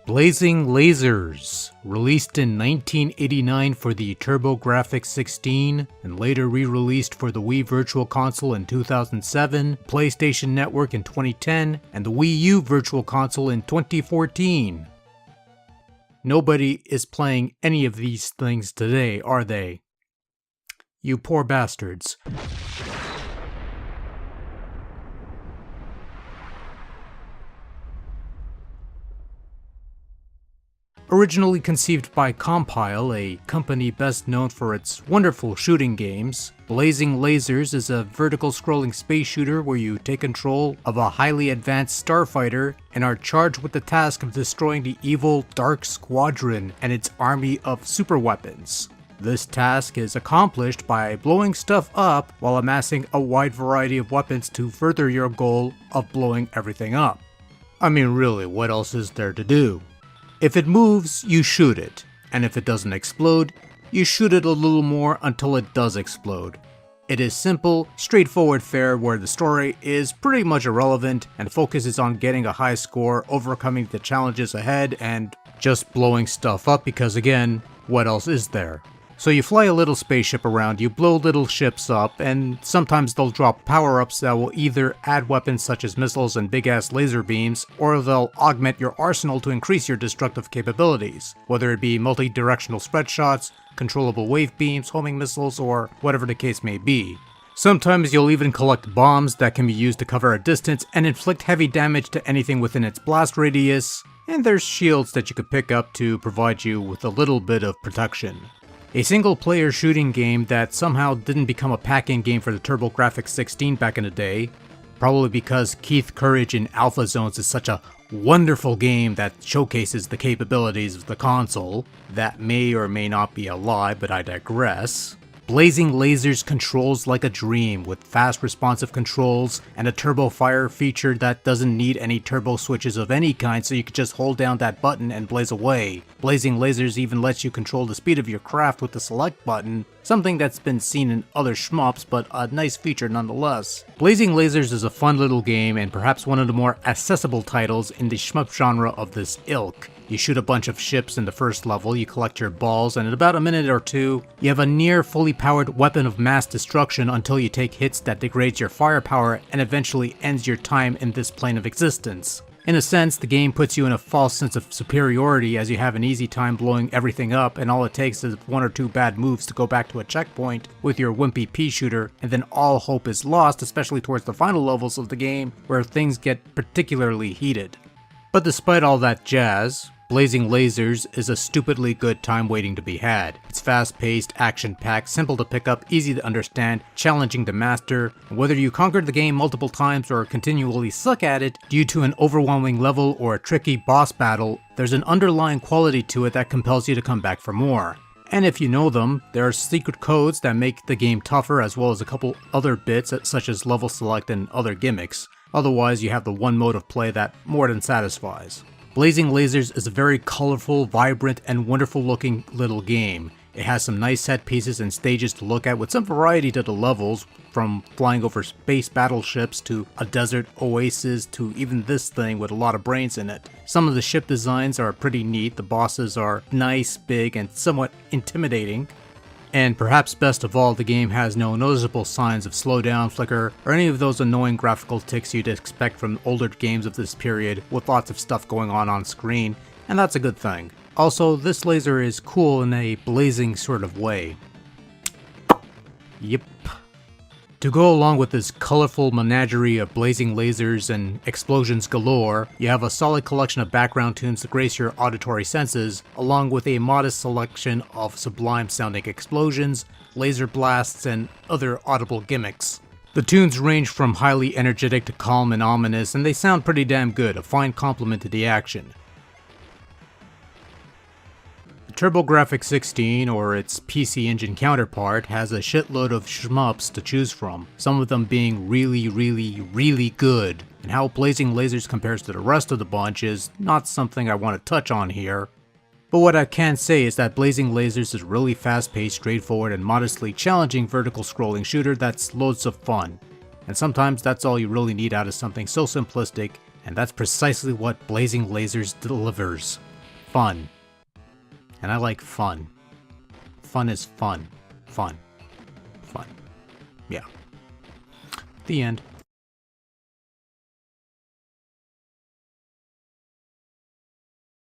Blazing Lazers, released in 1989 for the TurboGrafx-16 and later re-released for the Wii Virtual Console in 2007, PlayStation Network in 2010, and the Wii U Virtual Console in 2014. Nobody is playing any of these things today, are they? You poor bastards. Originally conceived by Compile, a company best known for its wonderful shooting games, Blazing Lazers is a vertical scrolling space shooter where you take control of a highly advanced starfighter and are charged with the task of destroying the evil Dark Squadron and its army of superweapons. This task is accomplished by blowing stuff up while amassing a wide variety of weapons to further your goal of blowing everything up. I mean, really, what else is there to do? If it moves, you shoot it, and if it doesn't explode, you shoot it a little more until it does explode. It is simple, straightforward fare where the story is pretty much irrelevant and focuses on getting a high score, overcoming the challenges ahead, and just blowing stuff up because again, what else is there? So you fly a little spaceship around, you blow little ships up, and sometimes they'll drop power-ups that will either add weapons such as missiles and big-ass laser beams, or they'll augment your arsenal to increase your destructive capabilities, whether it be multi-directional spread shots, controllable wave beams, homing missiles, or whatever the case may be. Sometimes you'll even collect bombs that can be used to cover a distance and inflict heavy damage to anything within its blast radius, and there's shields that you could pick up to provide you with a little bit of protection. A single-player shooting game that somehow didn't become a pack-in game for the TurboGrafx-16 back in the day, probably because Keith Courage in Alpha Zones is such a wonderful game that showcases the capabilities of the console. That may or may not be a lie, but I digress. Blazing Lazers controls like a dream, with fast responsive controls and a turbo fire feature that doesn't need any turbo switches of any kind, so you can just hold down that button and blaze away. Blazing Lazers even lets you control the speed of your craft with the select button, something that's been seen in other shmups, but a nice feature nonetheless. Blazing Lazers is a fun little game and perhaps one of the more accessible titles in the shmup genre of this ilk. You shoot a bunch of ships in the first level, you collect your balls, and in about a minute or two, you have a near fully powered weapon of mass destruction until you take hits that degrades your firepower and eventually ends your time in this plane of existence. In a sense, the game puts you in a false sense of superiority as you have an easy time blowing everything up, and all it takes is one or two bad moves to go back to a checkpoint with your wimpy pea shooter, and then all hope is lost, especially towards the final levels of the game where things get particularly heated. But despite all that jazz, Blazing Lazers is a stupidly good time waiting to be had. It's fast-paced, action-packed, simple to pick up, easy to understand, challenging to master, and whether you conquered the game multiple times or continually suck at it due to an overwhelming level or a tricky boss battle, there's an underlying quality to it that compels you to come back for more. And if you know them, there are secret codes that make the game tougher, as well as a couple other bits such as level select and other gimmicks. Otherwise, you have the one mode of play that more than satisfies. Blazing Lazers is a very colorful, vibrant, and wonderful looking little game. It has some nice set pieces and stages to look at with some variety to the levels, from flying over space battleships to a desert oasis to even this thing with a lot of brains in it. Some of the ship designs are pretty neat, the bosses are nice, big, and somewhat intimidating. And perhaps best of all, the game has no noticeable signs of slowdown, flicker, or any of those annoying graphical tics you'd expect from older games of this period with lots of stuff going on screen, and that's a good thing. Also, this laser is cool in a blazing sort of way. Yep. To go along with this colorful menagerie of blazing lasers and explosions galore, you have a solid collection of background tunes to grace your auditory senses, along with a modest selection of sublime-sounding explosions, laser blasts, and other audible gimmicks. The tunes range from highly energetic to calm and ominous, and they sound pretty damn good, a fine complement to the action. TurboGrafx-16, or its PC Engine counterpart, has a shitload of shmups to choose from, some of them being really good, and how Blazing Lazers compares to the rest of the bunch is not something I want to touch on here. But what I can say is that Blazing Lazers is a really fast-paced, straightforward, and modestly challenging vertical scrolling shooter that's loads of fun. And sometimes that's all you really need out of something so simplistic, and that's precisely what Blazing Lazers delivers. fun. And I like fun. Fun is fun. Fun. Fun. Yeah. The end.